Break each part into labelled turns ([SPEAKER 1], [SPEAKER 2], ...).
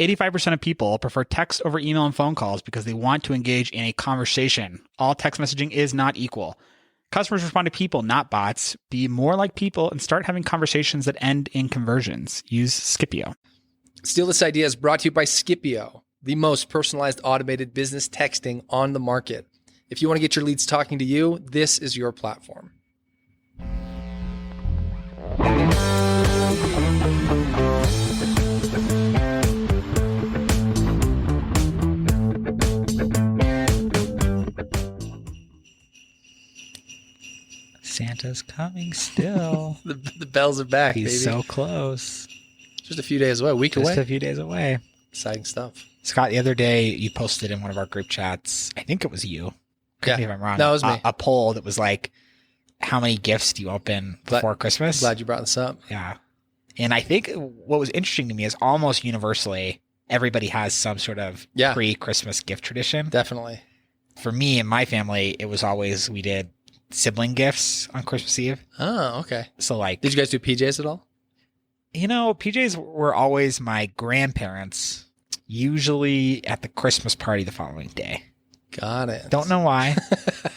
[SPEAKER 1] 85% of people prefer text over email and phone calls because they want to engage in a conversation. All text messaging is not equal. Customers respond to people, not bots. Be more like people and start having conversations that end in conversions. Use Scipio.
[SPEAKER 2] Steal This Idea is brought to you by Scipio, the most personalized automated business texting on the market. If you want to get your leads talking to you, this is your platform.
[SPEAKER 1] Santa's coming still.
[SPEAKER 2] the bells are back,
[SPEAKER 1] He's
[SPEAKER 2] baby.
[SPEAKER 1] so close.
[SPEAKER 2] Just a few days away, a week away.
[SPEAKER 1] Just a few days away.
[SPEAKER 2] Exciting stuff.
[SPEAKER 1] Scott, the other day you posted in one of our group chats, I think it was you. Correct me if I'm wrong.
[SPEAKER 2] No, it was me.
[SPEAKER 1] A poll that was like, how many gifts do you open before Christmas?
[SPEAKER 2] Glad you brought this up.
[SPEAKER 1] Yeah. And I think what was interesting to me is almost universally, everybody has some sort of pre-Christmas gift tradition.
[SPEAKER 2] Definitely.
[SPEAKER 1] For me and my family, it was always, we did sibling gifts on Christmas Eve.
[SPEAKER 2] Oh, okay.
[SPEAKER 1] So like,
[SPEAKER 2] did you guys do PJs at all?
[SPEAKER 1] You know, PJs were always my grandparents, usually at the Christmas party the following day.
[SPEAKER 2] Got it.
[SPEAKER 1] Don't know why.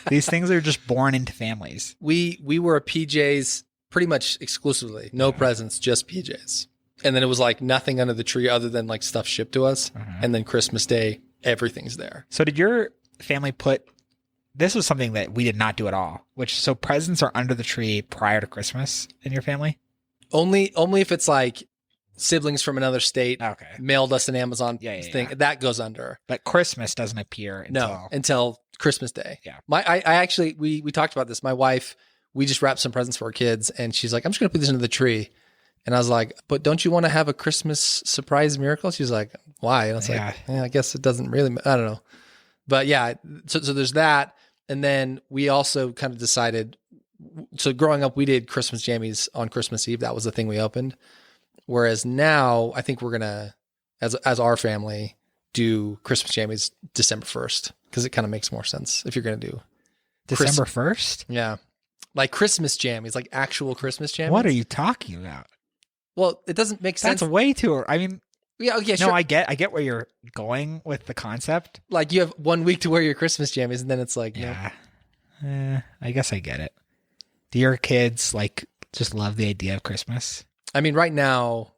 [SPEAKER 1] These things are just born into families.
[SPEAKER 2] We were a PJs pretty much exclusively. No presents, just PJs. And then it was like nothing under the tree other than like stuff shipped to us. And then Christmas Day, everything's there.
[SPEAKER 1] So did your family this was something that we did not do at all, so presents are under the tree prior to Christmas in your family?
[SPEAKER 2] Only if it's like siblings from another state mailed us an Amazon thing. Yeah. That goes under.
[SPEAKER 1] But Christmas doesn't appear
[SPEAKER 2] until Christmas Day.
[SPEAKER 1] Yeah.
[SPEAKER 2] I actually, we talked about this. My wife, we just wrapped some presents for our kids and she's like, I'm just going to put this under the tree. And I was like, but don't you want to have a Christmas surprise miracle? She's like, why? And I was like, I guess it doesn't really, I don't know. But yeah, so there's that. And then we also kind of decided, so growing up, we did Christmas jammies on Christmas Eve. That was the thing we opened. Whereas now I think we're going to, as our family, do Christmas jammies December 1st because it kind of makes more sense if you're going to do
[SPEAKER 1] December 1st?
[SPEAKER 2] Yeah. Like Christmas jammies, like actual Christmas jammies.
[SPEAKER 1] What are you talking about?
[SPEAKER 2] Well, it doesn't make sense.
[SPEAKER 1] That's way too, I mean,
[SPEAKER 2] yeah, okay,
[SPEAKER 1] no,
[SPEAKER 2] sure.
[SPEAKER 1] I get where you're going with the concept.
[SPEAKER 2] Like you have 1 week to wear your Christmas jammies, and then it's like,
[SPEAKER 1] I guess I get it. Do your kids like just love the idea of Christmas?
[SPEAKER 2] I mean, right now,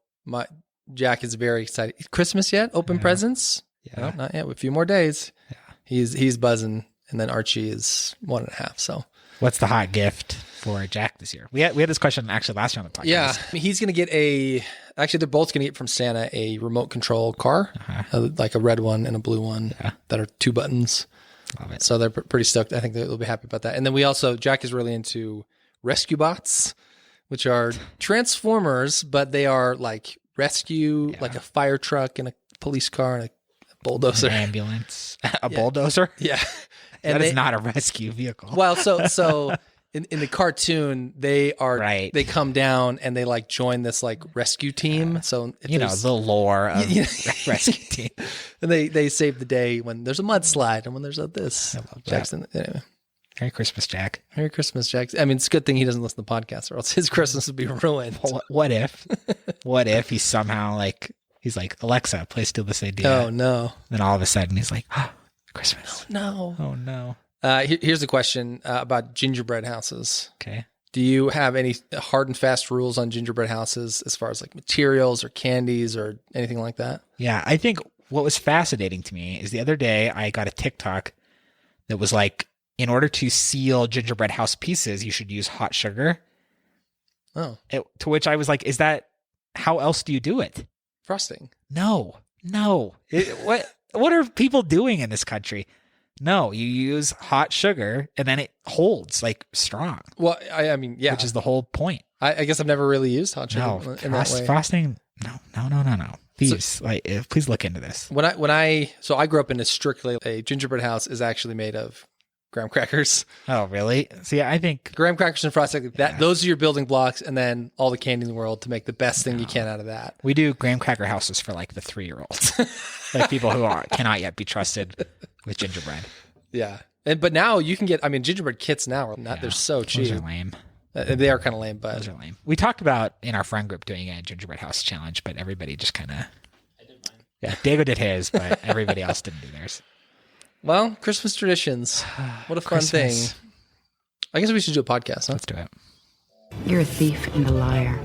[SPEAKER 2] Jack is very excited. Christmas yet? Open presents?
[SPEAKER 1] Yeah,
[SPEAKER 2] no, not yet. A few more days.
[SPEAKER 1] Yeah,
[SPEAKER 2] he's buzzing, and then Archie is 1.5. So,
[SPEAKER 1] what's the hot gift for Jack this year? We had this question actually last year on the podcast.
[SPEAKER 2] Yeah, he's going to get actually, they're both going to get from Santa a remote control car, like a red one and a blue one that are 2 buttons.
[SPEAKER 1] Love it.
[SPEAKER 2] So they're pretty stoked. I think they'll be happy about that. And then Jack is really into rescue bots, which are transformers, but they are like rescue, like a fire truck and a police car and a bulldozer.
[SPEAKER 1] An ambulance. A bulldozer?
[SPEAKER 2] Yeah.
[SPEAKER 1] And that is not a rescue vehicle.
[SPEAKER 2] Well, so in the cartoon, they come down and they like join this like rescue team. So
[SPEAKER 1] the lore of rescue team.
[SPEAKER 2] And they save the day when there's a mudslide and when there's this.
[SPEAKER 1] I love
[SPEAKER 2] Jackson. Anyway.
[SPEAKER 1] Merry Christmas, Jack.
[SPEAKER 2] Merry Christmas, Jack. I mean, it's a good thing he doesn't listen to podcasts or else his Christmas would be ruined.
[SPEAKER 1] What if he's somehow he's like, Alexa, play Steal This Idea.
[SPEAKER 2] Oh, no.
[SPEAKER 1] Then all of a sudden he's like, Christmas.
[SPEAKER 2] No.
[SPEAKER 1] Oh, no.
[SPEAKER 2] Here's a question about gingerbread houses.
[SPEAKER 1] Okay.
[SPEAKER 2] Do you have any hard and fast rules on gingerbread houses as far as like materials or candies or anything like that?
[SPEAKER 1] Yeah, I think what was fascinating to me is the other day I got a TikTok that was like, in order to seal gingerbread house pieces, you should use hot sugar.
[SPEAKER 2] Oh.
[SPEAKER 1] To which I was like, how else do you do it?
[SPEAKER 2] Frosting.
[SPEAKER 1] No. What are people doing in this country? No, you use hot sugar and then it holds like strong.
[SPEAKER 2] Well, I mean, yeah.
[SPEAKER 1] Which is the whole point.
[SPEAKER 2] I guess I've never really used hot sugar in that way.
[SPEAKER 1] Frosting, no. Please, please look into this.
[SPEAKER 2] So I grew up in a gingerbread house is actually made of graham crackers.
[SPEAKER 1] Oh, really? See, I think
[SPEAKER 2] graham crackers and frosting, those are your building blocks, and then all the candy in the world to make the best thing you can out of that.
[SPEAKER 1] We do graham cracker houses for like the 3-year-olds, like people who cannot yet be trusted with gingerbread.
[SPEAKER 2] Yeah, but now you can get. I mean, gingerbread kits now are not. They're so cheap.
[SPEAKER 1] Those are lame.
[SPEAKER 2] They are kind of lame, but
[SPEAKER 1] those are lame. We talked about in our friend group doing a gingerbread house challenge, but everybody just kind of. Yeah, Diego did his, but everybody else didn't do theirs.
[SPEAKER 2] Well, Christmas traditions. What a fun
[SPEAKER 1] Christmas.
[SPEAKER 2] thing. I guess we should do a podcast, huh?
[SPEAKER 1] Let's do it.
[SPEAKER 3] You're a thief and a liar.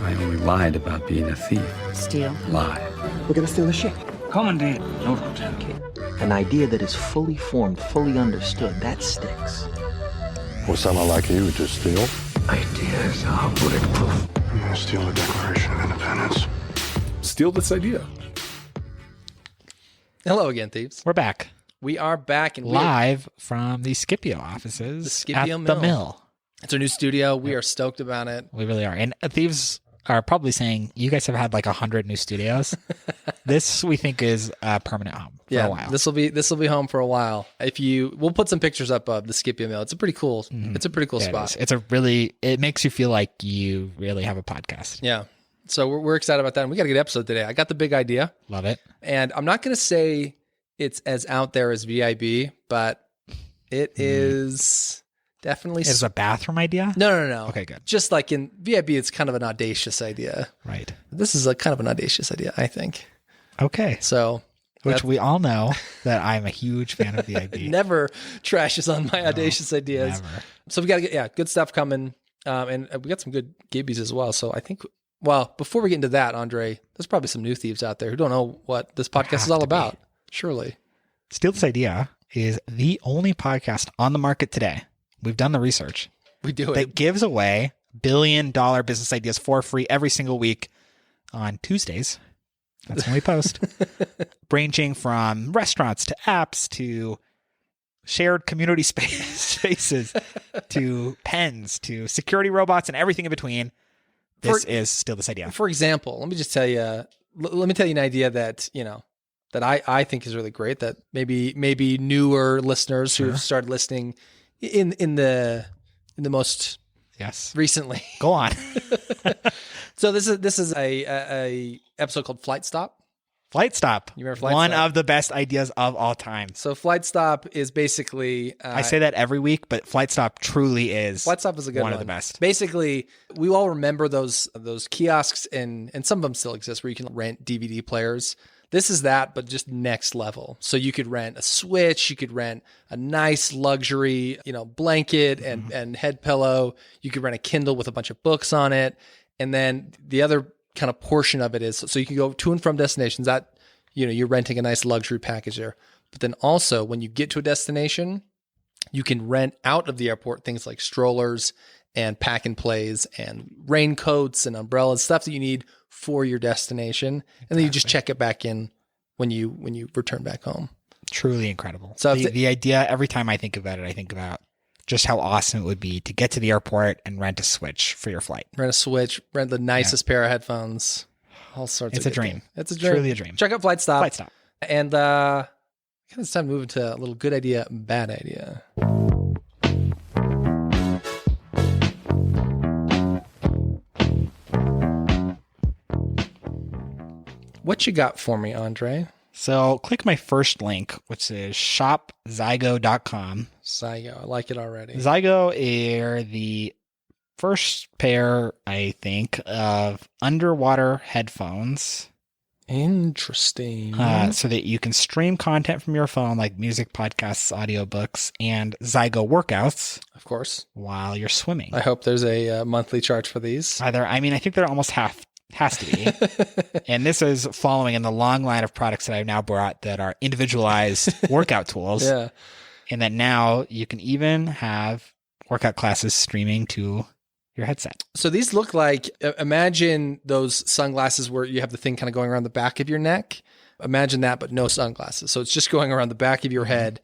[SPEAKER 4] I only lied about being a thief.
[SPEAKER 3] Steal.
[SPEAKER 4] Lie.
[SPEAKER 5] We're gonna steal the ship.
[SPEAKER 6] Commandant. No, Lieutenant.
[SPEAKER 5] An idea that is fully formed, fully understood, that sticks.
[SPEAKER 7] Well, someone like you would just steal.
[SPEAKER 6] Ideas are bulletproof.
[SPEAKER 7] I'm gonna steal the Declaration of Independence. Steal this idea.
[SPEAKER 2] Hello again, thieves.
[SPEAKER 1] We're back.
[SPEAKER 2] We are back and
[SPEAKER 1] Live from the Scipio offices
[SPEAKER 2] The Scipio
[SPEAKER 1] at the
[SPEAKER 2] Mill.
[SPEAKER 1] mill.
[SPEAKER 2] It's our new studio. We are stoked about it.
[SPEAKER 1] We really are. And thieves are probably saying, you guys have had like 100 new studios. This, we think, is a permanent home for a while.
[SPEAKER 2] This will be home for a while. We'll put some pictures up of the Scipio Mill. It's a pretty cool. It's a pretty cool spot.
[SPEAKER 1] It makes you feel like you really have a podcast.
[SPEAKER 2] Yeah. So we're excited about that. And we got a good episode today. I got the big idea.
[SPEAKER 1] Love it.
[SPEAKER 2] And I'm not going to say it's as out there as VIB, but it is definitely.
[SPEAKER 1] It's a bathroom idea?
[SPEAKER 2] No.
[SPEAKER 1] Okay, good.
[SPEAKER 2] Just like in VIB, it's kind of an audacious idea.
[SPEAKER 1] Right.
[SPEAKER 2] This is a kind of an audacious idea, I think.
[SPEAKER 1] Okay.
[SPEAKER 2] So.
[SPEAKER 1] Which we all know that I'm a huge fan of VIB.
[SPEAKER 2] Never trashes on my audacious ideas.
[SPEAKER 1] Never.
[SPEAKER 2] So we got to get, good stuff coming. And we got some good GIBIs as well. So I think, well, before we get into that, Andre, there's probably some new thieves out there who don't know what this podcast is all about. Surely.
[SPEAKER 1] Steal This Idea is the only podcast on the market today. We've done the research.
[SPEAKER 2] We do it.
[SPEAKER 1] That gives away billion-dollar business ideas for free every single week on Tuesdays. That's when we post. Ranging from restaurants to apps to shared community spaces to pens to security robots and everything in between. This is Steal This Idea.
[SPEAKER 2] For example, let me just tell you, let me tell you an idea that, that I think is really great, that maybe newer listeners who have started listening in the most recently.
[SPEAKER 1] Go on.
[SPEAKER 2] So this is a episode called Flight Stop.
[SPEAKER 1] Flight Stop.
[SPEAKER 2] You remember Flight
[SPEAKER 1] One
[SPEAKER 2] Stop?
[SPEAKER 1] of the best ideas of all time.
[SPEAKER 2] So Flight Stop is basically
[SPEAKER 1] I say that every week, but Flight Stop truly is
[SPEAKER 2] Flight Stop is a good one
[SPEAKER 1] of the best.
[SPEAKER 2] Basically, we all remember those kiosks and some of them still exist where you can rent DVD players. This is that, but just next level. So you could rent a Switch, you could rent a nice luxury, blanket and head pillow. You could rent a Kindle with a bunch of books on it. And then the other kind of portion of it is, so you can go to and from destinations that, you're renting a nice luxury package there. But then also when you get to a destination, you can rent out of the airport things like strollers and pack and plays and raincoats and umbrellas, stuff that you need for your destination. And then you just check it back in when you return back home.
[SPEAKER 1] Truly incredible.
[SPEAKER 2] So
[SPEAKER 1] the idea, every time I think about it, I think about just how awesome it would be to get to the airport and rent a Switch for your flight.
[SPEAKER 2] Rent a Switch, rent the nicest pair of headphones, all sorts
[SPEAKER 1] It's
[SPEAKER 2] of
[SPEAKER 1] a dream.
[SPEAKER 2] It's a dream.
[SPEAKER 1] Truly a dream.
[SPEAKER 2] Check out Flight Stop.
[SPEAKER 1] Flight Stop.
[SPEAKER 2] And it's time to move into a little good idea, bad idea. What you got for me, Andre?
[SPEAKER 1] So click my first link, which is shopzygo.com.
[SPEAKER 2] Zygo, I like it already.
[SPEAKER 1] Zygo are the first pair, I think, of underwater headphones.
[SPEAKER 2] Interesting.
[SPEAKER 1] So that you can stream content from your phone, like music, podcasts, audiobooks, and Zygo workouts.
[SPEAKER 2] Of course.
[SPEAKER 1] While you're swimming.
[SPEAKER 2] I hope there's a monthly charge for these.
[SPEAKER 1] I think they're almost has to be. And this is following in the long line of products that I've now brought that are individualized workout tools.
[SPEAKER 2] Yeah.
[SPEAKER 1] And that now you can even have workout classes streaming to your headset.
[SPEAKER 2] So these look like, imagine those sunglasses where you have the thing kind of going around the back of your neck. Imagine that, but no sunglasses. So it's just going around the back of your head.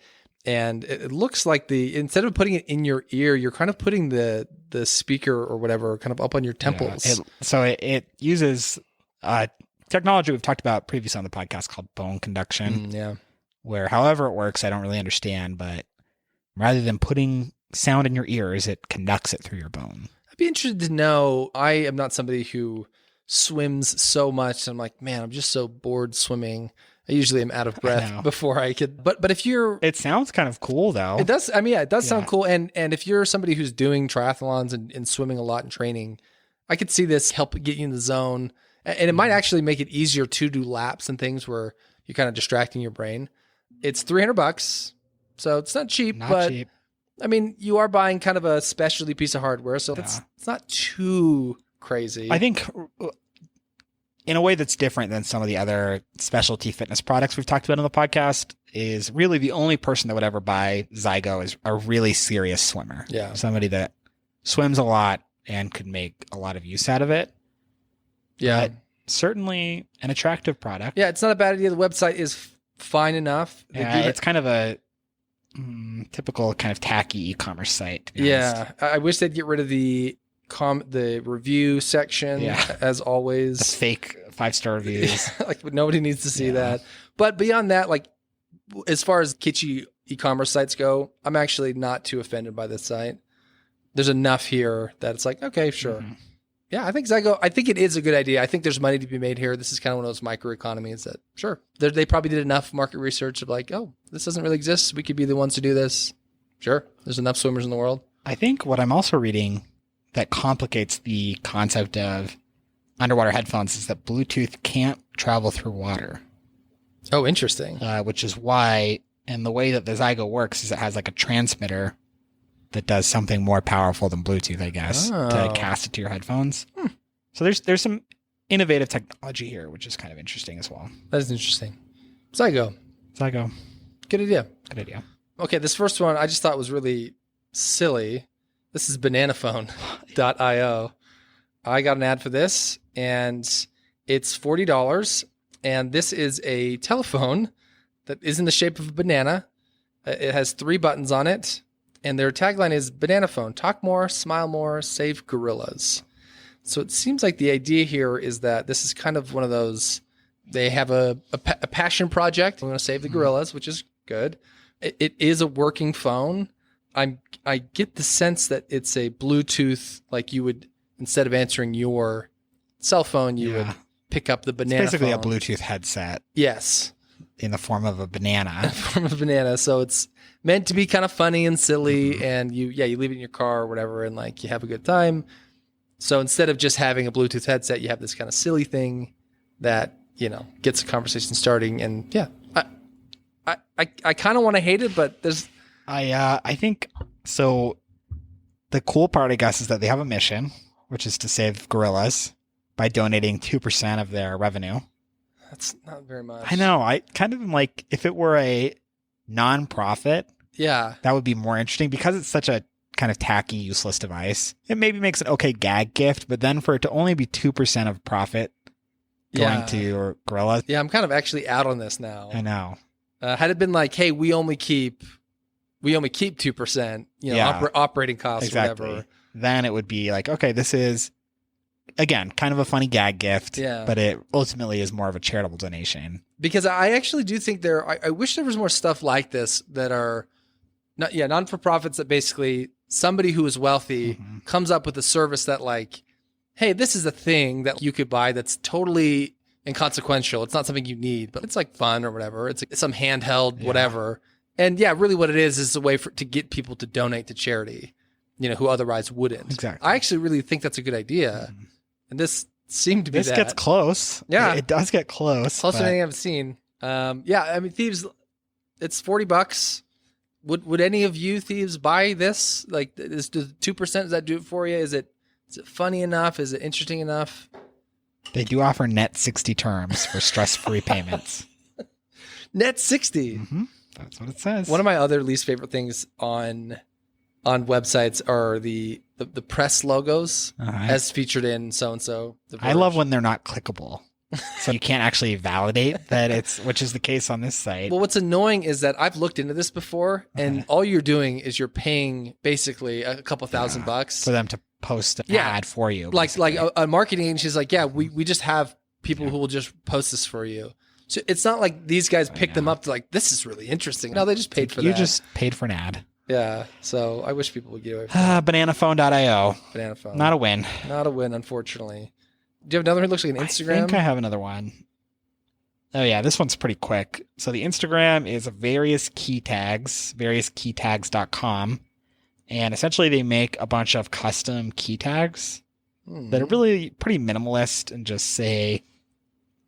[SPEAKER 2] And it looks like instead of putting it in your ear, you're kind of putting the speaker or whatever kind of up on your temples.
[SPEAKER 1] Yeah, it uses technology we've talked about previously on the podcast called bone conduction.
[SPEAKER 2] Yeah.
[SPEAKER 1] Where however it works, I don't really understand, but rather than putting sound in your ears, it conducts it through your bone.
[SPEAKER 2] I'd be interested to know. I am not somebody who swims so much. I'm like, man, I'm just so bored swimming. I usually am out of breath before I could. But if you're,
[SPEAKER 1] it sounds kind of cool though.
[SPEAKER 2] It does. I mean, yeah, it does sound cool. And if you're somebody who's doing triathlons and swimming a lot and training, I could see this help get you in the zone. And it might actually make it easier to do laps and things where you're kind of distracting your brain. It's $300, so it's not cheap, but I mean, you are buying kind of a specialty piece of hardware, so it's not too crazy.
[SPEAKER 1] I think in a way that's different than some of the other specialty fitness products we've talked about on the podcast is really the only person that would ever buy Zygo is a really serious swimmer.
[SPEAKER 2] Yeah.
[SPEAKER 1] Somebody that swims a lot and could make a lot of use out of it.
[SPEAKER 2] Yeah.
[SPEAKER 1] But certainly an attractive product.
[SPEAKER 2] Yeah, it's not a bad idea. The website is fine enough.
[SPEAKER 1] Yeah, it's kind of a typical kind of tacky e-commerce site. To be honest.
[SPEAKER 2] I wish they'd get rid of the review section, as always.
[SPEAKER 1] The fake 5-star reviews.
[SPEAKER 2] Like nobody needs to see that. But beyond that, like as far as kitschy e-commerce sites go, I'm actually not too offended by this site. There's enough here that it's like, okay, sure. Mm-hmm. Yeah, I think Zygo, I think it is a good idea. I think there's money to be made here. This is kind of one of those microeconomies that, sure, they probably did enough market research of like, oh, this doesn't really exist. We could be the ones to do this. Sure, there's enough swimmers in the world.
[SPEAKER 1] I think what I'm also reading that complicates the concept of underwater headphones is that Bluetooth can't travel through water.
[SPEAKER 2] Oh, interesting.
[SPEAKER 1] Which is why, and the way that the Zygo works is it has like a transmitter that does something more powerful than Bluetooth, I guess, to cast it to your headphones. So there's some innovative technology here, which is kind of interesting as well.
[SPEAKER 2] That is interesting. Zygo. Good idea. Okay, this first one I just thought was really silly. This is bananaphone.io. I got an ad for this, and it's $40. And this is a telephone that is in the shape of a banana. It has 3 buttons on it. And their tagline is Banana Phone, talk more, smile more, save gorillas. So it seems like the idea here is that this is kind of one of those, they have a passion project. We're going to save the gorillas, which is good. It is a working phone. I get the sense that it's a Bluetooth, like you would, instead of answering your cell phone, you would pick up the banana
[SPEAKER 1] It's basically
[SPEAKER 2] phone.
[SPEAKER 1] a Bluetooth headset.
[SPEAKER 2] Yes.
[SPEAKER 1] In the form of a banana.
[SPEAKER 2] So it's meant to be kind of funny and silly, and you leave it in your car or whatever, and like you have a good time. So instead of just having a Bluetooth headset, you have this kind of silly thing that, gets a conversation starting. And I kind of want to hate it, but there's
[SPEAKER 1] I think so. The cool part, I guess, is that they have a mission, which is to save gorillas by donating 2% of their revenue.
[SPEAKER 2] That's not very much.
[SPEAKER 1] I know. I kind of am like, if it were a non-profit, that would be more interesting because it's such a kind of tacky, useless device. It maybe makes an okay gag gift, but then for it to only be 2% of profit going to gorillas.
[SPEAKER 2] Yeah, I'm kind of actually out on this now.
[SPEAKER 1] I know.
[SPEAKER 2] Had it been like, hey, we only keep 2%, operating costs, whatever.
[SPEAKER 1] Then it would be like, okay, this is, again, kind of a funny gag gift, but it ultimately is more of a charitable donation.
[SPEAKER 2] Because I actually do think I wish there was more stuff like this that are non-for-profits that basically somebody who is wealthy comes up with a service that like, hey, this is a thing that you could buy that's totally inconsequential. It's not something you need, but it's like fun or whatever. It's some handheld, whatever. And really what it is a way to get people to donate to charity, who otherwise wouldn't.
[SPEAKER 1] Exactly.
[SPEAKER 2] I actually really think that's a good idea. And this seemed to be
[SPEAKER 1] This gets close.
[SPEAKER 2] Yeah.
[SPEAKER 1] It does get close.
[SPEAKER 2] Closer than anything I've seen. I mean, Thieves, it's $40. Would any of you thieves buy this? Like, does 2%, does that do it for you? Is it funny enough? Is it interesting enough?
[SPEAKER 1] They do offer net 60 terms for stress-free payments.
[SPEAKER 2] Net 60?
[SPEAKER 1] Mm-hmm. That's what it says.
[SPEAKER 2] One of my other least favorite things on websites are the press logos as featured in so-and-so.
[SPEAKER 1] I love when they're not clickable. So you can't actually validate that which is the case on this site.
[SPEAKER 2] Well, what's annoying is that I've looked into this before, and all you're doing is you're paying basically a couple $1,000
[SPEAKER 1] for them to post an ad for you.
[SPEAKER 2] Like a marketing agency is like, we just have people who will just post this for you. So it's not like these guys pick them up to like, this is really interesting. No, they just paid for that.
[SPEAKER 1] You just paid for an ad.
[SPEAKER 2] Yeah. So I wish people would get away from that.
[SPEAKER 1] Bananaphone.io.
[SPEAKER 2] Banana phone.
[SPEAKER 1] Not a win.
[SPEAKER 2] Not a win, unfortunately. Do you have another one? It looks like an Instagram.
[SPEAKER 1] I think I have another one. Oh yeah, this one's pretty quick. So the Instagram is various key tags, variouskeytags.com. And essentially they make a bunch of custom key tags that are really pretty minimalist and just say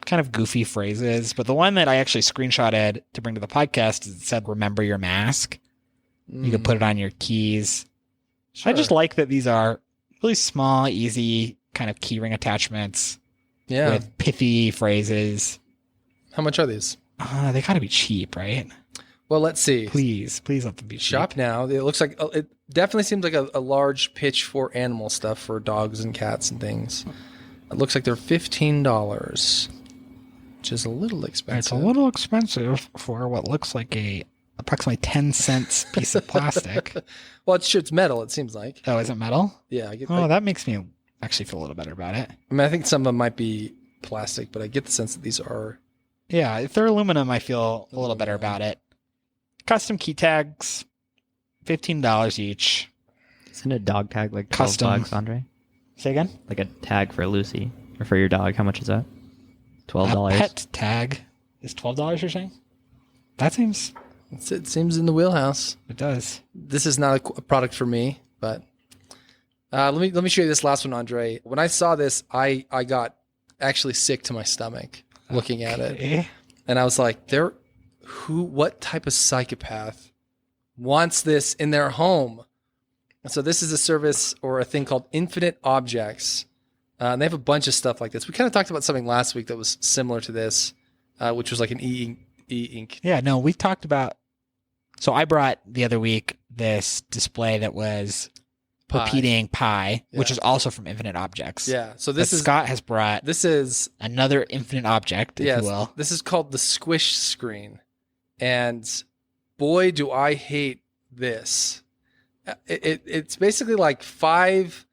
[SPEAKER 1] kind of goofy phrases. But the one that I actually screenshotted to bring to the podcast is it said, "Remember your mask." You can put it on your keys.
[SPEAKER 2] Sure.
[SPEAKER 1] I just like that these are really small, easy kind of keyring attachments with pithy phrases.
[SPEAKER 2] How much are these?
[SPEAKER 1] They got to be cheap, right?
[SPEAKER 2] Well, let's see.
[SPEAKER 1] Please let them be cheap.
[SPEAKER 2] Shop now. It looks like it definitely seems like a large pitch for animal stuff for dogs and cats and things. It looks like they're $15, which is a little expensive.
[SPEAKER 1] It's a little expensive for what looks like a approximately 10 cents piece of plastic.
[SPEAKER 2] Well, it's metal, it seems like.
[SPEAKER 1] Oh, is it metal?
[SPEAKER 2] Yeah.
[SPEAKER 1] That makes me actually feel a little better about it.
[SPEAKER 2] I mean, I think some of them might be plastic, but I get the sense that these are...
[SPEAKER 1] Yeah, if they're aluminum, I feel a little better about it. Custom key tags, $15 each.
[SPEAKER 8] Isn't a dog tag like $12,
[SPEAKER 1] Custom.
[SPEAKER 8] Andre?
[SPEAKER 1] Say again?
[SPEAKER 8] Like a tag for Lucy or for your dog. How much is that? $12.
[SPEAKER 1] A pet tag is $12, you're saying? That seems...
[SPEAKER 2] It seems in the wheelhouse.
[SPEAKER 1] It does.
[SPEAKER 2] This is not a product for me, but let me show you this last one, Andre. When I saw this, I got actually sick to my stomach looking at it, and I was like, what type of psychopath wants this in their home? And so this is a service or a thing called Infinite Objects. And they have a bunch of stuff like this. We kind of talked about something last week that was similar to this, which was like an e-ink.
[SPEAKER 1] Yeah, no, we talked about... So I brought the other week this display that was repeating pi, which is also from Infinite Objects.
[SPEAKER 2] Yeah. So
[SPEAKER 1] Scott has brought another Infinite Object, if you will.
[SPEAKER 2] This is called the Squish Screen. And boy, do I hate this. It's basically like 5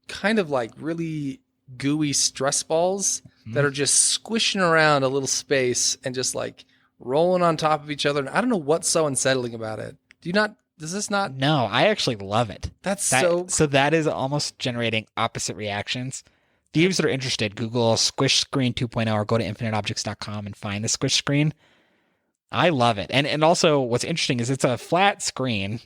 [SPEAKER 2] kind of like really gooey stress balls that are just squishing around a little space and just like rolling on top of each other. And I don't know what's so unsettling about it. Does this not?
[SPEAKER 1] No, I actually love it. So that is almost generating opposite reactions. Thieves that are interested, Google Squish Screen 2.0 or go to infiniteobjects.com and find the Squish Screen. I love it. And also what's interesting is it's a flat screen,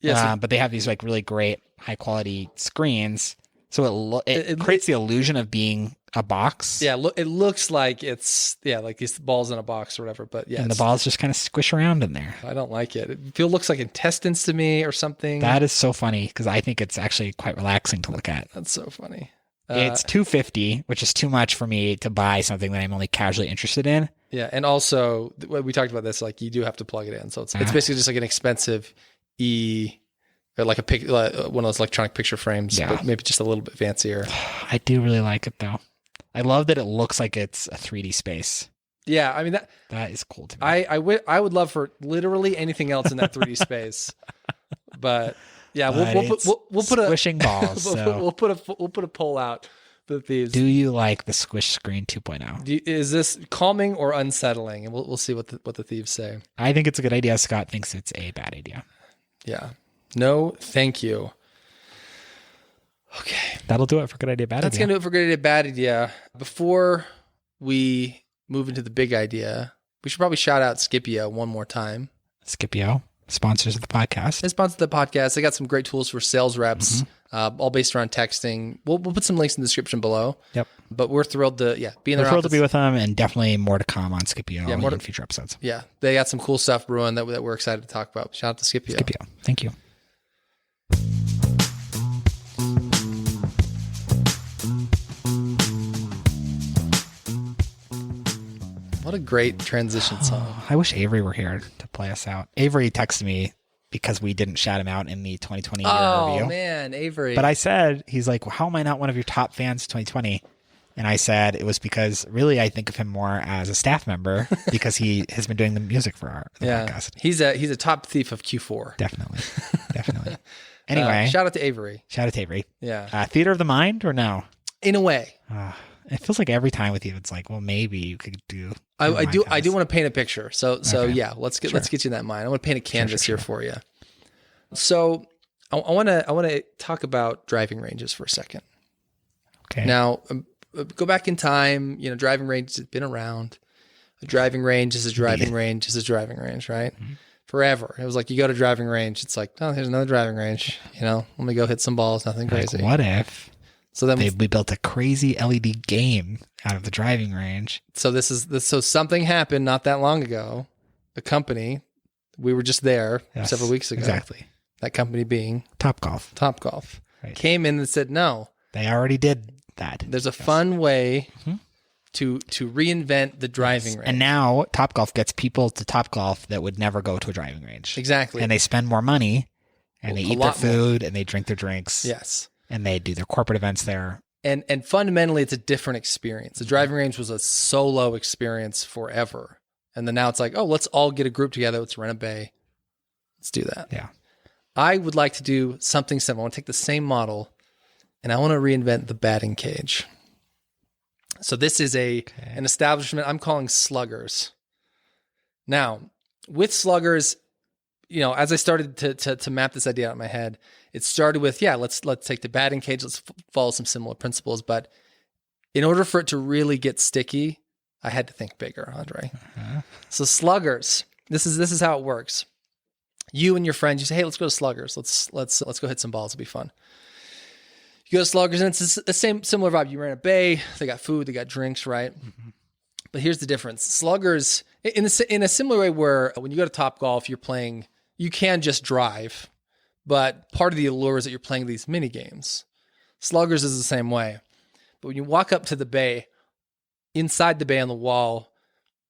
[SPEAKER 1] but they have these like really great high quality screens. So it creates the illusion of being a box.
[SPEAKER 2] Yeah, it looks like it's like these balls in a box or whatever. But yeah,
[SPEAKER 1] and the balls just kind of squish around in there.
[SPEAKER 2] I don't like it. It looks like intestines to me or something.
[SPEAKER 1] That is so funny because I think it's actually quite relaxing to look at.
[SPEAKER 2] That's so funny.
[SPEAKER 1] It's $250, which is too much for me to buy something that I'm only casually interested in.
[SPEAKER 2] Yeah, and also we talked about this. Like you do have to plug it in, so it's basically just like an expensive or like one of those electronic picture frames, but maybe just a little bit fancier.
[SPEAKER 1] I do really like it though. I love that it looks like it's a 3D space.
[SPEAKER 2] Yeah, I mean
[SPEAKER 1] that is cool to me.
[SPEAKER 2] I would love for literally anything else in that 3D space, but yeah, we'll put
[SPEAKER 1] squishing balls.
[SPEAKER 2] We'll put a poll out for the thieves.
[SPEAKER 1] Do you like the Squish Screen 2.0?
[SPEAKER 2] Is this calming or unsettling? And we'll see what the thieves say.
[SPEAKER 1] I think it's a good idea. Scott thinks it's a bad idea.
[SPEAKER 2] Yeah. No, thank you. Okay.
[SPEAKER 1] That'll do it for good idea, bad idea.
[SPEAKER 2] That's going to do it for good idea, bad idea. Before we move into the big idea, we should probably shout out Scipio one more time.
[SPEAKER 1] Scipio, sponsors of the podcast.
[SPEAKER 2] They sponsor the podcast. They got some great tools for sales reps, all based around texting. We'll put some links in the description below. Yep. But we're thrilled to be in their office. We're thrilled
[SPEAKER 1] to be with them, and definitely more to come on Scipio in future episodes.
[SPEAKER 2] Yeah. They got some cool stuff brewing that we're excited to talk about. Shout out to Scipio.
[SPEAKER 1] Thank you.
[SPEAKER 2] What a great transition song.
[SPEAKER 1] I wish Avery were here to play us out. Avery texted me because we didn't shout him out in the 2020 year review.
[SPEAKER 2] Oh, man, Avery.
[SPEAKER 1] But I said, he's like, well, how am I not one of your top fans of 2020? And I said it was because really I think of him more as a staff member because he has been doing the music for the podcast.
[SPEAKER 2] He's a top thief of Q4.
[SPEAKER 1] Definitely. Anyway.
[SPEAKER 2] Shout out to Avery.
[SPEAKER 1] Yeah. Theater of the Mind or no?
[SPEAKER 2] In a way.
[SPEAKER 1] It feels like every time with you, it's like, well, maybe you could do.
[SPEAKER 2] I do want to paint a picture. So yeah, let's get you in that mind. I want to paint a canvas here for you. So I want to talk about driving ranges for a second.
[SPEAKER 1] Okay.
[SPEAKER 2] Now, go back in time. Driving ranges have been around. A driving range is a driving range is a driving range, right? Mm-hmm. Forever. It was like you go to driving range. It's like, oh, here's another driving range. Let me go hit some balls. Nothing crazy.
[SPEAKER 1] What if
[SPEAKER 2] So then
[SPEAKER 1] we built a crazy LED game out of the driving range.
[SPEAKER 2] so something happened not that long ago. A company, we were just there
[SPEAKER 1] Yes,
[SPEAKER 2] several weeks ago.
[SPEAKER 1] Exactly.
[SPEAKER 2] That company being
[SPEAKER 1] Topgolf.
[SPEAKER 2] Topgolf
[SPEAKER 1] Right.
[SPEAKER 2] came in and said, no,
[SPEAKER 1] They already did that.
[SPEAKER 2] there's a fun way to reinvent the driving range.
[SPEAKER 1] And now Topgolf gets people to Topgolf that would never go to a driving range.
[SPEAKER 2] Exactly.
[SPEAKER 1] And they spend more money and they
[SPEAKER 2] A
[SPEAKER 1] eat their
[SPEAKER 2] lot more.
[SPEAKER 1] food and they drink their drinks.
[SPEAKER 2] Yes.
[SPEAKER 1] And they do their corporate events there.
[SPEAKER 2] And fundamentally, it's a different experience. The driving range was a solo experience forever. And then now it's like, oh, let's all get a group together. Let's rent a bay. Let's do that.
[SPEAKER 1] Yeah.
[SPEAKER 2] I would like to do something similar. I want to take the same model and I want to reinvent the batting cage. So this is an establishment I'm calling Sluggers. Now, with Sluggers, as I started to map this idea out in my head, it started with, let's take the batting cage, let's follow some similar principles. But in order for it to really get sticky, I had to think bigger, Andre. So Sluggers, this is how it works. You and your friends, you say, hey, let's go to Sluggers. Let's go hit some balls. It'll be fun. You go to Sluggers, and it's the similar vibe. You rent a bay. They got food. They got drinks, right? Mm-hmm. But here's the difference. Sluggers, in a similar way where when you go to Topgolf, you're playing, you can just drive, but part of the allure is that you're playing these mini games. Sluggers is the same way. But when you walk up to the bay, inside the bay on the wall,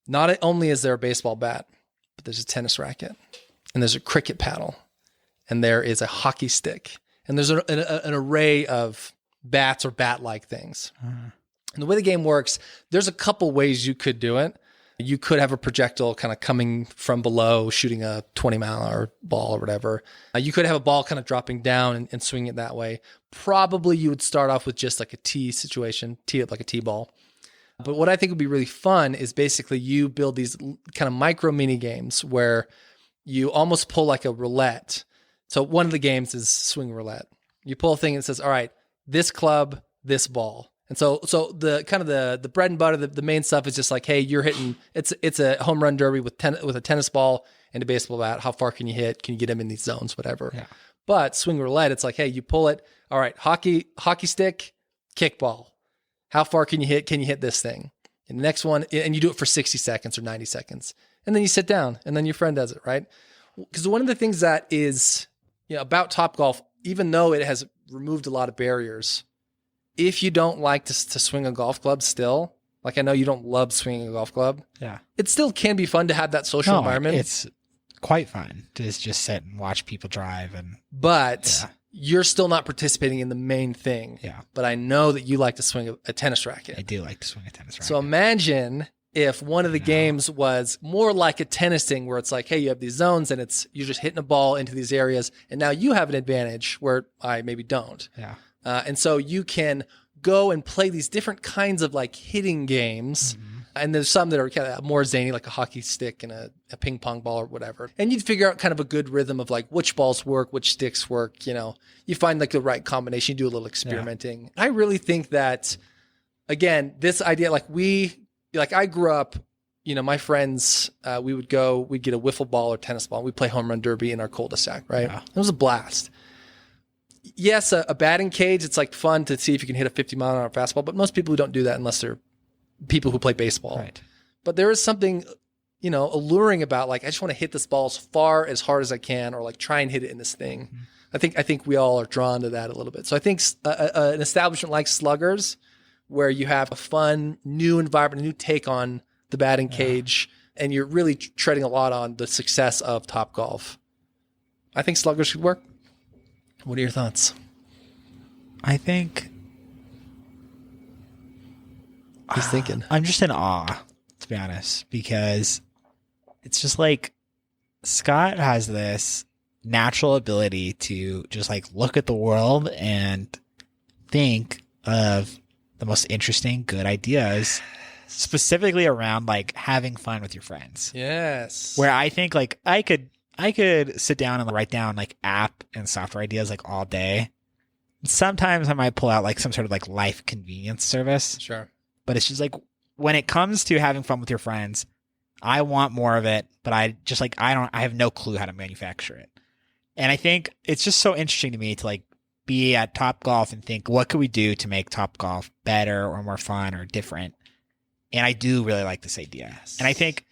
[SPEAKER 2] not only is there a baseball bat, but there's a tennis racket, and there's a cricket paddle, and there is a hockey stick, and there's an array of bats or bat-like things. And the way the game works, there's a couple ways you could do it. You could have a projectile kind of coming from below, shooting a 20-mile-an-hour ball or whatever. You could have a ball kind of dropping down and swinging it that way. Probably you would start off with just like a tee situation, tee it like a tee ball. But what I think would be really fun is basically you build these kind of micro mini games where you almost pull like a roulette. So one of the games is swing roulette. You pull a thing and it says, all right, this club, this ball. And so the kind of the bread and butter, the main stuff is just like, hey, you're hitting, it's a home run derby with a tennis ball and a baseball bat. How far can you hit? Can you get them in these zones? Whatever. Yeah. But swing roulette, it's like, hey, you pull it. All right, hockey stick, kickball. How far can you hit? Can you hit this thing? And the next one, and you do it for 60 seconds or 90 seconds. And then you sit down and then your friend does it, right? Because one of the things that is about Topgolf, even though it has removed a lot of barriers, if you don't like to swing a golf club still, like I know you don't love swinging a golf club. Yeah. It still can be fun to have that social environment.
[SPEAKER 1] It's quite fun to just sit and watch people drive.
[SPEAKER 2] But you're still not participating in the main thing. Yeah. But I know that you like to swing a tennis racket.
[SPEAKER 1] I do like to swing a tennis racket.
[SPEAKER 2] So imagine if one of the games was more like a tennis thing where it's like, hey, you have these zones and you're just hitting a ball into these areas. And now you have an advantage where I maybe don't. Yeah. And so you can go and play these different kinds of like hitting games. Mm-hmm. And there's some that are kind of more zany, like a hockey stick and a ping pong ball or whatever. And you'd figure out kind of a good rhythm of like which balls work, which sticks work. You find like the right combination, you do a little experimenting. Yeah. I really think that, again, this idea, like I grew up, my friends, we'd get a wiffle ball or tennis ball. We'd play home run derby in our cul-de-sac, right? Yeah. It was a blast. Yes, a batting cage, it's like fun to see if you can hit a 50-mile-an-hour fastball, but most people don't do that unless they're people who play baseball. Right. But there is something, alluring about like, I just want to hit this ball as hard as I can, or like try and hit it in this thing. Mm-hmm. I think we all are drawn to that a little bit. So I think an establishment like Sluggers, where you have a fun, new environment, a new take on the batting cage, and you're really treading a lot on the success of Topgolf. I think Sluggers should work. What are your thoughts?
[SPEAKER 1] I think
[SPEAKER 2] he's thinking.
[SPEAKER 1] I'm just in awe, to be honest, because it's just like Scott has this natural ability to just like look at the world and think of the most interesting, good ideas, specifically around like having fun with your friends.
[SPEAKER 2] Yes.
[SPEAKER 1] Where I think like I could sit down and write down like app and software ideas like all day. Sometimes I might pull out like some sort of like life convenience service.
[SPEAKER 2] Sure.
[SPEAKER 1] But it's just like when it comes to having fun with your friends, I want more of it, but I have no clue how to manufacture it. And I think it's just so interesting to me to like be at Topgolf and think, what could we do to make Topgolf better or more fun or different? And I do really like this idea. And I think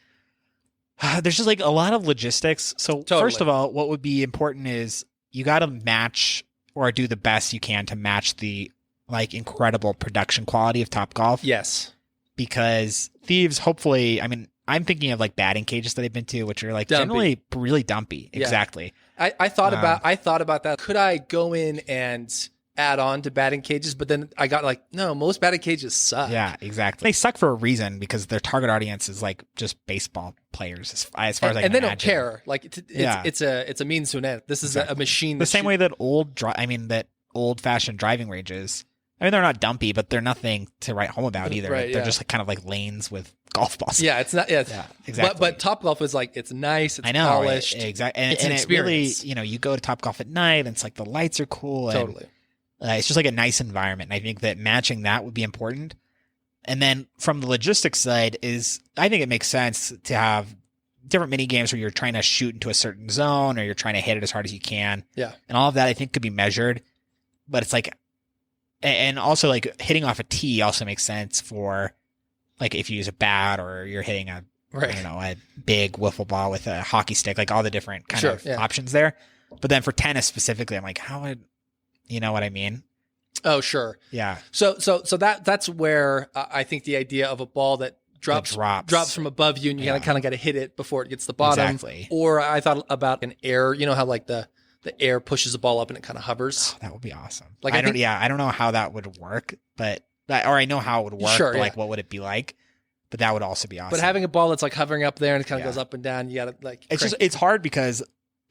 [SPEAKER 1] there's just like a lot of logistics. So first of all, what would be important is you got to match or do the best you can to match the like incredible production quality of Topgolf.
[SPEAKER 2] Yes.
[SPEAKER 1] Because Thieves, hopefully, I mean, I'm thinking of like batting cages that I've been to, which are like generally really dumpy.
[SPEAKER 2] Yeah.
[SPEAKER 1] Exactly.
[SPEAKER 2] I thought about that. Could I go in and add on to batting cages? But then I got like, no, most batting cages suck.
[SPEAKER 1] Yeah, exactly. They suck for a reason because their target audience is like just baseball players as far as I can imagine.
[SPEAKER 2] And they don't care. Like it's a means to an end. This is a machine.
[SPEAKER 1] The same way that old fashioned driving ranges. I mean, they're not dumpy, but they're nothing to write home about either.
[SPEAKER 2] Right,
[SPEAKER 1] they're just like kind of like lanes with golf balls.
[SPEAKER 2] Yeah, it's not. Yeah,
[SPEAKER 1] exactly.
[SPEAKER 2] But Topgolf is like it's nice. It's polished.
[SPEAKER 1] Right? Exactly. And,
[SPEAKER 2] it's an experience.
[SPEAKER 1] It really, you go to Topgolf at night, and it's like the lights are cool.
[SPEAKER 2] Totally.
[SPEAKER 1] And, it's just like a nice environment. And I think that matching that would be important. And then from the logistics side I think it makes sense to have different mini games where you're trying to shoot into a certain zone or you're trying to hit it as hard as you can.
[SPEAKER 2] Yeah.
[SPEAKER 1] And all of that I think could be measured, but it's like. And also, like, hitting off a tee also makes sense for, like, if you use a bat or you're hitting a big wiffle ball with a hockey stick, like, all the different kind of options there. But then for tennis specifically, I'm like, how would, you know what I mean?
[SPEAKER 2] Oh, sure.
[SPEAKER 1] Yeah.
[SPEAKER 2] So that's where I think the idea of a ball that drops from above you and you kind of got to hit it before it gets to the bottom.
[SPEAKER 1] Exactly.
[SPEAKER 2] Or I thought about an air, you know how like the air pushes the ball up and it kind of hovers.
[SPEAKER 1] Oh, that would be awesome.
[SPEAKER 2] Like
[SPEAKER 1] I don't know how that would work, or I know how it would work, but like what would it be like? But that would also be awesome.
[SPEAKER 2] But having a ball that's like hovering up there and it kind of goes up and down, you got to like.
[SPEAKER 1] It's hard because,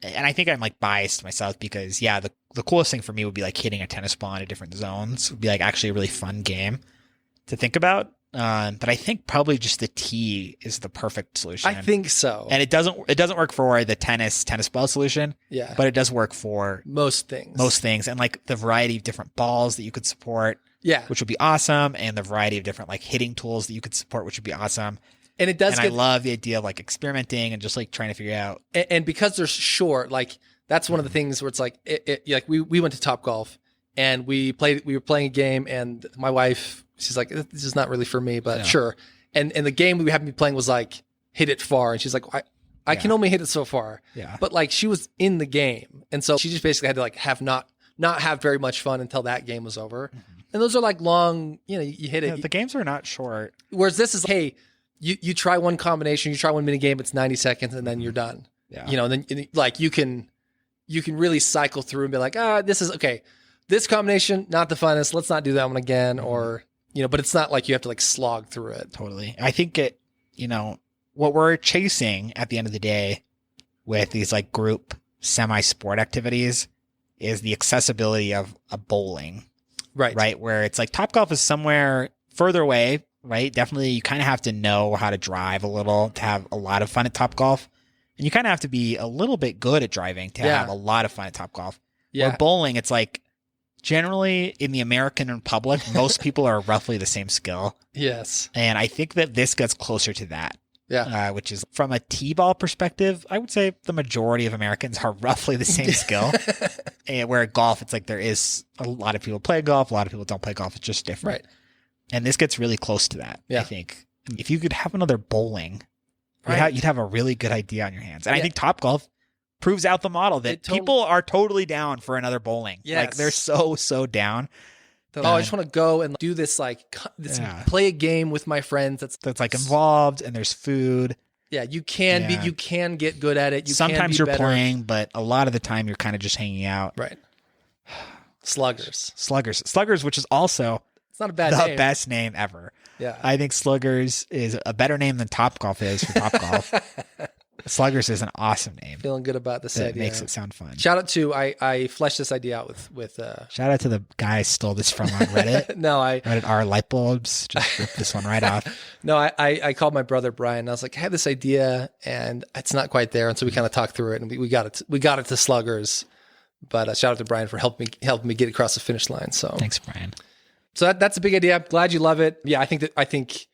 [SPEAKER 1] and I think I'm like biased myself because the coolest thing for me would be like hitting a tennis ball into different zones. It would be like actually a really fun game to think about. But I think probably just the tee is the perfect solution.
[SPEAKER 2] I think so.
[SPEAKER 1] And it doesn't work for the tennis ball solution.
[SPEAKER 2] Yeah.
[SPEAKER 1] But it does work for
[SPEAKER 2] most things.
[SPEAKER 1] And like the variety of different balls that you could support.
[SPEAKER 2] Yeah.
[SPEAKER 1] Which would be awesome. And the variety of different like hitting tools that you could support, which would be awesome.
[SPEAKER 2] And it does.
[SPEAKER 1] And I love the idea of like experimenting and just like trying to figure out.
[SPEAKER 2] And because they're short, like that's one of the things where it's like, like we went to Topgolf and we were playing a game and my wife, she's like, this is not really for me, but sure. And the game we happened to be playing was like, hit it far. And she's like, I can only hit it so far. Yeah. But like she was in the game. And so she just basically had to like have not have very much fun until that game was over. Mm-hmm. And those are like long, you hit it.
[SPEAKER 1] The games are not short.
[SPEAKER 2] Whereas this is, hey, you try one combination, you try one mini game, it's 90 seconds and then you're done.
[SPEAKER 1] Yeah.
[SPEAKER 2] And then like you can really cycle through and be like, this is okay. This combination, not the funnest. Let's not do that one again. Mm-hmm. Or, but it's not like you have to like slog through it.
[SPEAKER 1] Totally. I think what we're chasing at the end of the day with these like group semi-sport activities is the accessibility of a bowling.
[SPEAKER 2] Right.
[SPEAKER 1] Right. Where it's like Topgolf is somewhere further away, right? Definitely you kind of have to know how to drive a little to have a lot of fun at Topgolf. And you kind of have to be a little bit good at driving to have a lot of fun at Topgolf. Yeah. Or bowling, it's like generally in the American public, most people are roughly the same skill.
[SPEAKER 2] Yes.
[SPEAKER 1] And I think that this gets closer to that.
[SPEAKER 2] Yeah.
[SPEAKER 1] Which is from a T-ball perspective, I would say the majority of Americans are roughly the same skill. And where golf, it's like there is a lot of people play golf, a lot of people don't play golf. It's just different. Right. And this gets really close to that, I think. If you could have another bowling, you'd have a really good idea on your hands. And I think Topgolf proves out the model that people are totally down for another bowling. Yes. Like they're so down.
[SPEAKER 2] I just want to go and do this, play a game with my friends.
[SPEAKER 1] That's like involved and there's food.
[SPEAKER 2] Yeah. You can get good at it.
[SPEAKER 1] Sometimes you're playing, but a lot of the time you're kind of just hanging out.
[SPEAKER 2] Right. Sluggers,
[SPEAKER 1] which is also
[SPEAKER 2] it's not a bad name.
[SPEAKER 1] Best name ever.
[SPEAKER 2] Yeah.
[SPEAKER 1] I think Sluggers is a better name than Topgolf is for Topgolf. Sluggers is an awesome name.
[SPEAKER 2] Feeling good about this idea.
[SPEAKER 1] It makes it sound fun.
[SPEAKER 2] Shout out to I fleshed this idea out with
[SPEAKER 1] shout out to the guy I stole this from on Reddit.
[SPEAKER 2] No,
[SPEAKER 1] Reddit our light bulbs. Just ripped this one right off.
[SPEAKER 2] No, I called my brother Brian and I was like, I had this idea and it's not quite there. And so we kind of talked through it and we got it to Sluggers. But shout out to Brian for helping me get across the finish line. So
[SPEAKER 1] thanks, Brian.
[SPEAKER 2] So that's a big idea. I'm glad you love it. Yeah, I think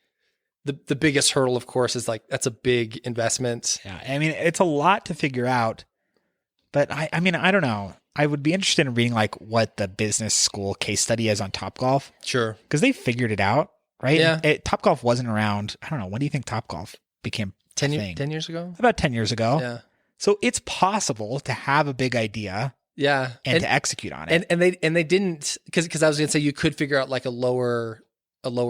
[SPEAKER 2] the biggest hurdle, of course, is like that's a big investment.
[SPEAKER 1] Yeah, I mean it's a lot to figure out, but I mean I don't know. I would be interested in reading like what the business school case study is on Topgolf.
[SPEAKER 2] Sure.
[SPEAKER 1] Because they figured it out, right?
[SPEAKER 2] Yeah.
[SPEAKER 1] Topgolf wasn't around. I don't know. When do you think Topgolf became
[SPEAKER 2] 10
[SPEAKER 1] thing?
[SPEAKER 2] years ago?
[SPEAKER 1] About 10 years ago.
[SPEAKER 2] Yeah.
[SPEAKER 1] So it's possible to have a big idea
[SPEAKER 2] Yeah.
[SPEAKER 1] and to execute on it.
[SPEAKER 2] And they didn't, because I was going to say you could figure out like a lower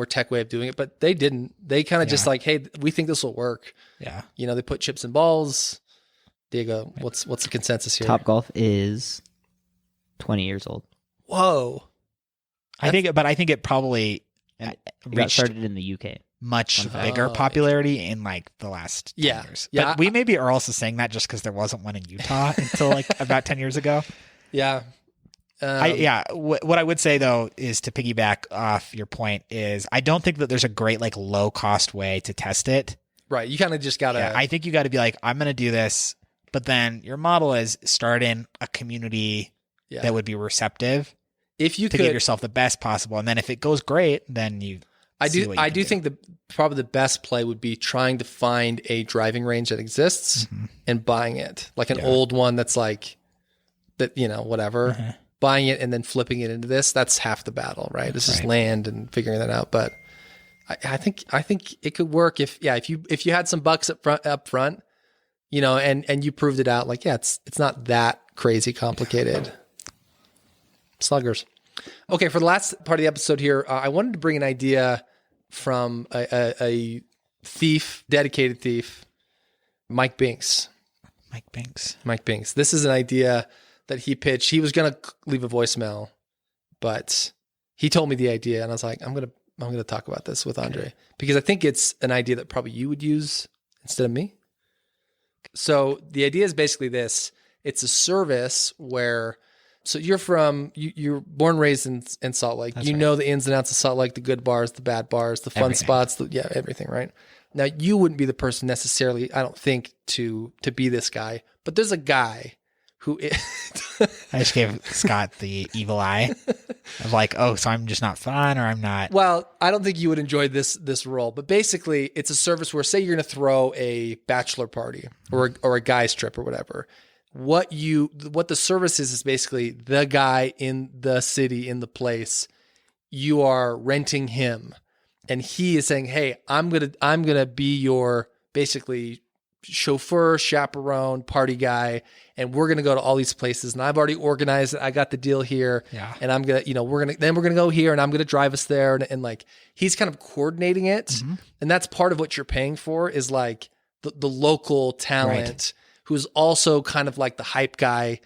[SPEAKER 2] tech way of doing it, but they didn't. They kind of just like, hey, we think this will work.
[SPEAKER 1] Yeah.
[SPEAKER 2] You know, they put chips and balls. Diego, what's the consensus here?
[SPEAKER 8] Topgolf is 20 years old.
[SPEAKER 2] Whoa.
[SPEAKER 1] I think it probably
[SPEAKER 8] It got
[SPEAKER 1] reached
[SPEAKER 8] started in the UK.
[SPEAKER 1] much bigger popularity in like the last 10 years.
[SPEAKER 2] Yeah.
[SPEAKER 1] But we maybe are also saying that just because there wasn't one in Utah until like about 10 years ago.
[SPEAKER 2] Yeah.
[SPEAKER 1] What I would say though is to piggyback off your point is I don't think that there's a great like low cost way to test it.
[SPEAKER 2] Right. You kind of just got to.
[SPEAKER 1] Yeah, I think you got to be like, I'm going to do this, but then your model is start in a community that would be receptive.
[SPEAKER 2] If you
[SPEAKER 1] to
[SPEAKER 2] could
[SPEAKER 1] give yourself the best possible, and then if it goes great, then you.
[SPEAKER 2] I do think probably the best play would be trying to find a driving range that exists and buying it, like an old one that's like that, you know, whatever. Buying it and then flipping it into this. That's half the battle, right? This is land and figuring that out. But I think it could work if you had some bucks up front, you know, and you proved it out. Like it's not that crazy complicated. Sluggers. Okay, for the last part of the episode here, I wanted to bring an idea from a thief, dedicated thief, Mike Binks. Mike Binks. This is an idea that he pitched. He was going to leave a voicemail, but he told me the idea, and I was like, I'm going to talk about this with Andre because I think it's an idea that probably you would use instead of me. So the idea is basically this. It's a service where so you're you're born and raised in Salt Lake. That's know the ins and outs of Salt Lake, the good bars, the bad bars, the fun spots, everything, right? Now you wouldn't be the person necessarily, I don't think, to be this guy, but there's a guy who is
[SPEAKER 1] I just gave Scott the evil eye of like, oh, so I'm just not fun or I'm not.
[SPEAKER 2] Well, I don't think you would enjoy this role, but basically it's a service where say you're going to throw a bachelor party or a guy's trip or whatever. What the service is basically the guy in the city, in the place. You are renting him, and he is saying, "Hey, I'm gonna be your basically chauffeur, chaperone, party guy, and we're gonna go to all these places. And I've already organized it. I got the deal here, and I'm gonna, we're gonna go here, and I'm gonna drive us there, and like he's kind of coordinating it, and that's part of what you're paying for is like the local talent." Right. Who's also kind of like the hype guy,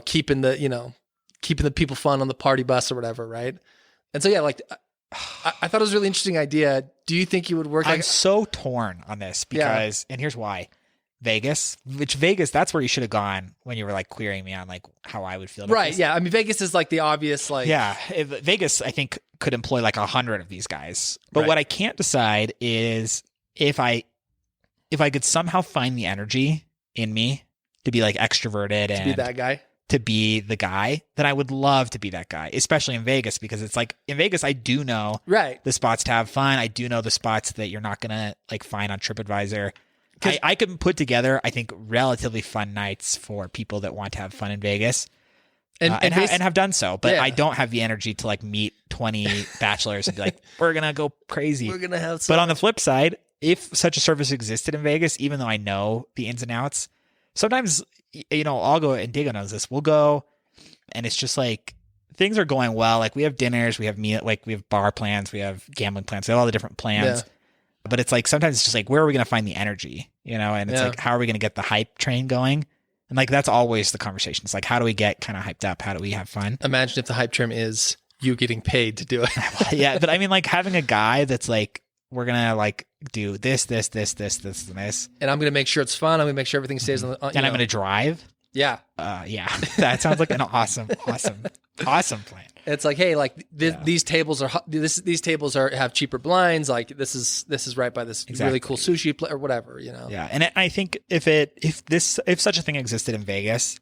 [SPEAKER 2] keeping the people fun on the party bus or whatever, right? And so like I thought it was a really interesting idea. Do you think you would work?
[SPEAKER 1] I'm so torn on this because, and here's why: Vegas, that's where you should have gone when you were like querying me on like how I would feel about
[SPEAKER 2] right?
[SPEAKER 1] this.
[SPEAKER 2] Yeah, I mean Vegas is like the obvious like
[SPEAKER 1] Vegas I think could employ like 100 of these guys, but what I can't decide is if I could somehow find the energy in me to be like extroverted and
[SPEAKER 2] to be that guy,
[SPEAKER 1] to be the guy, then I would love to be that guy, especially in Vegas, because it's like in Vegas, I do know the spots to have fun. I do know the spots that you're not going to like find on TripAdvisor. I can put together, I think, relatively fun nights for people that want to have fun in Vegas and have done so. But I don't have the energy to like meet 20 bachelors and be like, we're going to go crazy.
[SPEAKER 2] We're going to have some.
[SPEAKER 1] But on the flip side, if such a service existed in Vegas, even though I know the ins and outs, sometimes, I'll go, and Diego knows this, we'll go and it's just like things are going well. Like we have dinners, we have meal, like we have bar plans, we have gambling plans, we have all the different plans. Yeah. But it's like, sometimes it's just like, where are we going to find the energy? And it's like, how are we going to get the hype train going? And like, that's always the conversation. It's like, how do we get kind of hyped up? How do we have fun?
[SPEAKER 2] Imagine if the hype train is you getting paid to do it.
[SPEAKER 1] Yeah. But I mean, like having a guy that's like, we're going to like do this, and this.
[SPEAKER 2] And I'm going to make sure it's fun. I'm going to make sure everything stays on the,
[SPEAKER 1] and I'm going to drive.
[SPEAKER 2] Yeah.
[SPEAKER 1] That sounds like an awesome plan.
[SPEAKER 2] It's like, hey, like these tables have cheaper blinds. Like this is right by this really cool sushi place or whatever,
[SPEAKER 1] Yeah. And I think if such a thing existed in Vegas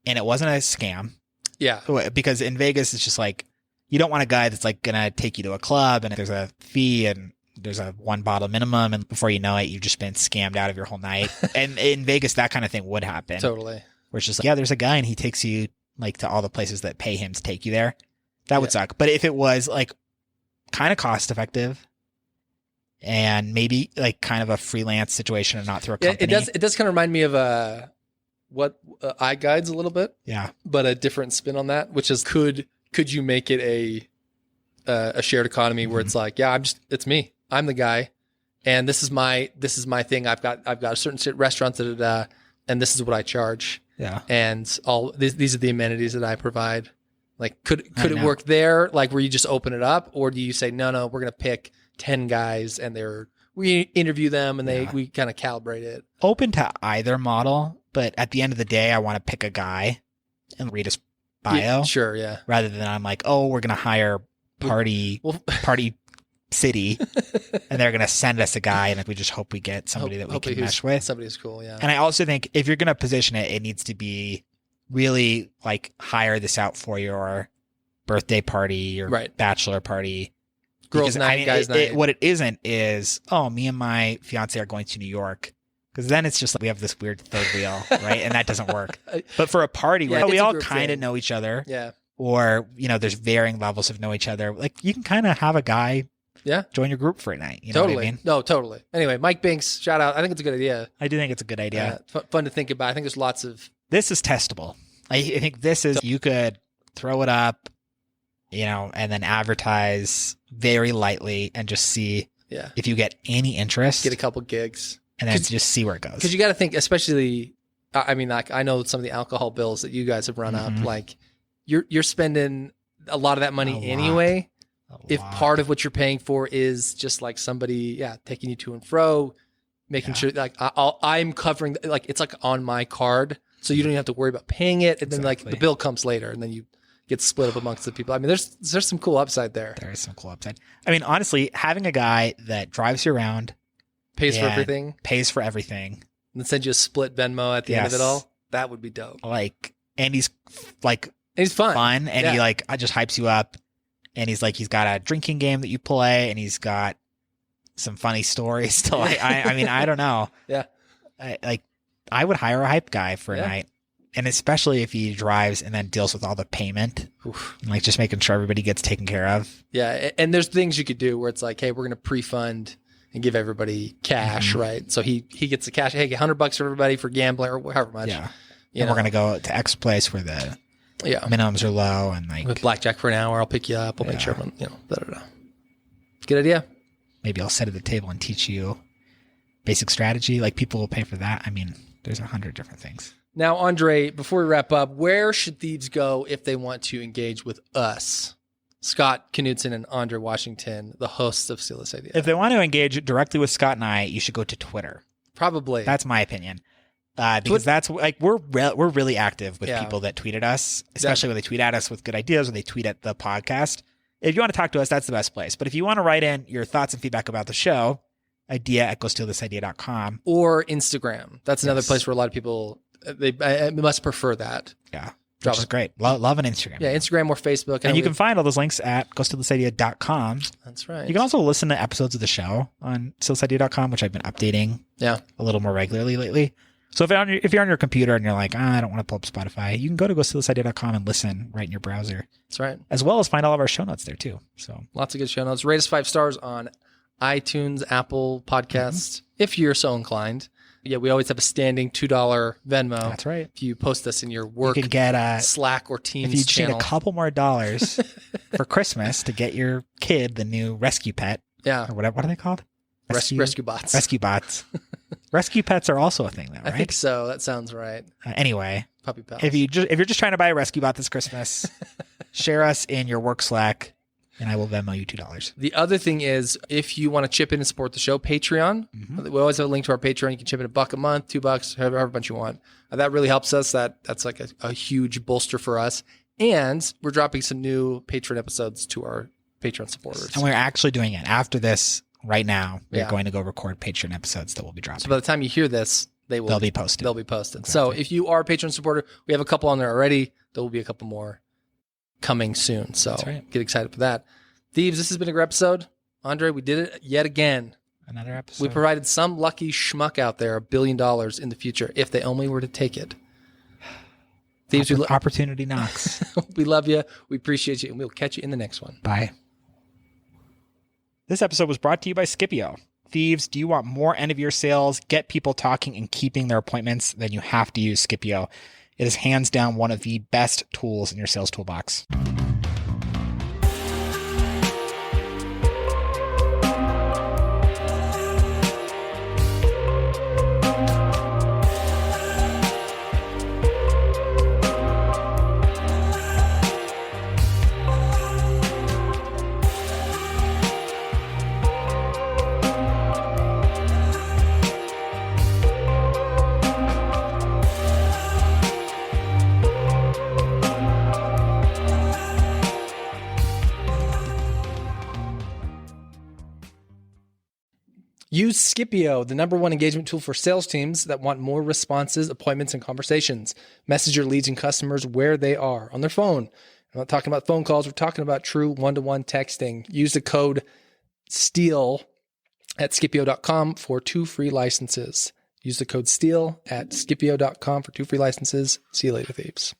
[SPEAKER 1] and it wasn't a scam.
[SPEAKER 2] Yeah.
[SPEAKER 1] Because in Vegas, it's just like, you don't want a guy that's like going to take you to a club and there's a fee and there's a 1 bottle minimum, and before you know it, you've just been scammed out of your whole night. And in Vegas, that kind of thing would happen.
[SPEAKER 2] Totally.
[SPEAKER 1] Where it's just like, there's a guy and he takes you like to all the places that pay him to take you there. That would suck. But if it was like kind of cost effective and maybe like kind of a freelance situation and not through a company.
[SPEAKER 2] It does kind of remind me of iGuides a little bit.
[SPEAKER 1] Yeah.
[SPEAKER 2] But a different spin on that, which is could you make it a shared economy where it's like, it's me. I'm the guy. And this is my thing. I've got a certain restaurant and this is what I charge.
[SPEAKER 1] Yeah.
[SPEAKER 2] And all these are the amenities that I provide. Like, could it work there? Like, where you just open it up, or do you say, no, we're going to pick 10 guys and we interview them and we kind of calibrate it.
[SPEAKER 1] Open to either model, but at the end of the day, I want to pick a guy and read his bio.
[SPEAKER 2] Yeah, sure. Yeah.
[SPEAKER 1] Rather than I'm like, oh, we're going to hire party city and they're going to send us a guy. And we just hope we get somebody that we can mesh with.
[SPEAKER 2] Somebody who's cool. Yeah.
[SPEAKER 1] And I also think if you're going to position it, it needs to be really like hire this out for your birthday party or bachelor party.
[SPEAKER 2] Girls' night, guys' night.
[SPEAKER 1] What it isn't is, oh, me and my fiance are going to New York. Because then it's just like we have this weird third wheel, right? And that doesn't work. But for a party where we all kind of know each other.
[SPEAKER 2] Yeah.
[SPEAKER 1] Or, there's varying levels of know each other. Like you can kind of have a guy join your group for a night. You know what I mean?
[SPEAKER 2] No, totally. Anyway, Mike Binks, shout out. I think it's a good idea.
[SPEAKER 1] I do think it's a good idea.
[SPEAKER 2] Fun to think about. I think there's lots of...
[SPEAKER 1] This is testable. I think this is, you could throw it up, and then advertise very lightly and just see if you get any interest.
[SPEAKER 2] Get a couple gigs.
[SPEAKER 1] And then just see where it goes.
[SPEAKER 2] Because you got to think, especially, I mean, like I know some of the alcohol bills that you guys have run up, like you're spending a lot of that money anyway. If part of what you're paying for is just like somebody, taking you to and fro, making sure like I'm covering, like it's like on my card. So you don't even have to worry about paying it. And then like the bill comes later and then you get split up amongst the people. I mean, there's some cool upside there.
[SPEAKER 1] There is some cool upside. I mean, honestly, having a guy that drives you around,
[SPEAKER 2] pays for everything,
[SPEAKER 1] and
[SPEAKER 2] then send you a split Venmo at the end of it all. That would be dope.
[SPEAKER 1] Like, and he's
[SPEAKER 2] fun,
[SPEAKER 1] and he like just hypes you up, and he's got a drinking game that you play, and he's got some funny stories to like. I mean, I don't know.
[SPEAKER 2] Yeah,
[SPEAKER 1] I would hire a hype guy for a night, and especially if he drives and then deals with all the payment, and like just making sure everybody gets taken care of.
[SPEAKER 2] Yeah, and there's things you could do where it's like, hey, we're gonna pre-fund and give everybody cash, right? So he gets the cash. Hey, $100 for everybody for gambling or however much.
[SPEAKER 1] Yeah. And we're going to go to X place where the minimums are low and like
[SPEAKER 2] with blackjack for an hour. I'll pick you up. I'll make sure I'm, Good idea.
[SPEAKER 1] Maybe I'll sit at the table and teach you basic strategy. Like people will pay for that. I mean, there's 100 different things.
[SPEAKER 2] Now, Andre, before we wrap up, where should thieves go if they want to engage with us? Scott Knudsen and Andre Washington, the hosts of Steal This Idea.
[SPEAKER 1] If they want to engage directly with Scott and I, you should go to Twitter.
[SPEAKER 2] Probably.
[SPEAKER 1] That's my opinion. Because that's like we're really active with people that tweet at us, especially when they tweet at us with good ideas or they tweet at the podcast. If you want to talk to us, that's the best place. But if you want to write in your thoughts and feedback about the show, idea@gostealthisidea.com.
[SPEAKER 2] Or Instagram. That's another place where a lot of people, they must prefer that.
[SPEAKER 1] Yeah. Which is great. Love an Instagram.
[SPEAKER 2] Yeah, Instagram or Facebook.
[SPEAKER 1] And you can find all those links at gostealthisidea.com.
[SPEAKER 2] That's right.
[SPEAKER 1] You can also listen to episodes of the show on stealthisidea.com, which I've been updating a little more regularly lately. So if you're on your computer and you're like, I don't want to pull up Spotify, you can go to gostealthisidea.com and listen right in your browser.
[SPEAKER 2] That's right.
[SPEAKER 1] As well as find all of our show notes there too. So
[SPEAKER 2] lots of good show notes. Rate us 5 stars on iTunes, Apple Podcasts, if you're so inclined. Yeah, we always have a standing $2 Venmo.
[SPEAKER 1] That's right.
[SPEAKER 2] If you post us in your work,
[SPEAKER 1] you can get
[SPEAKER 2] Slack or Teams
[SPEAKER 1] if you
[SPEAKER 2] channel.
[SPEAKER 1] Need a couple more dollars for Christmas to get your kid the new rescue pet.
[SPEAKER 2] Yeah.
[SPEAKER 1] Or whatever. What are they called?
[SPEAKER 2] Rescue bots.
[SPEAKER 1] Rescue bots. Rescue pets are also a thing, though, right?
[SPEAKER 2] I think so. That sounds right.
[SPEAKER 1] Anyway,
[SPEAKER 2] puppy pals.
[SPEAKER 1] If you're just trying to buy a rescue bot this Christmas, share us in your work Slack. And I will Venmo you $2.
[SPEAKER 2] The other thing is, if you want to chip in and support the show, Patreon. We always have a link to our Patreon. You can chip in $1 a month, $2, however much you want. That really helps us. That's like a huge bolster for us. And we're dropping some new Patreon episodes to our Patreon supporters.
[SPEAKER 1] And we're actually doing it after this right now. We're going to go record Patreon episodes that will be dropping.
[SPEAKER 2] So by the time you hear this, they'll be posted.
[SPEAKER 1] Exactly.
[SPEAKER 2] So if you are a Patreon supporter, we have a couple on there already. There will be a couple more coming soon. So get excited for that. Thieves, this has been a great episode. Andre, we did it yet again.
[SPEAKER 1] Another episode.
[SPEAKER 2] We provided some lucky schmuck out there $1 billion in the future if they only were to take it. Thieves,
[SPEAKER 1] Opportunity knocks.
[SPEAKER 2] we love you. We appreciate you. And we'll catch you in the next one.
[SPEAKER 1] Bye. This episode was brought to you by Scipio. Thieves, do you want more end-of-year sales, get people talking, and keeping their appointments? Then you have to use Scipio. It is hands down one of the best tools in your sales toolbox.
[SPEAKER 2] Use Scipio, the #1 engagement tool for sales teams that want more responses, appointments, and conversations. Message your leads and customers where they are on their phone. I'm not talking about phone calls. We're talking about true one-to-one texting. Use the code STEAL at Scipio.com for 2 free licenses. Use the code STEAL at Scipio.com for 2 free licenses. See you later, thieves.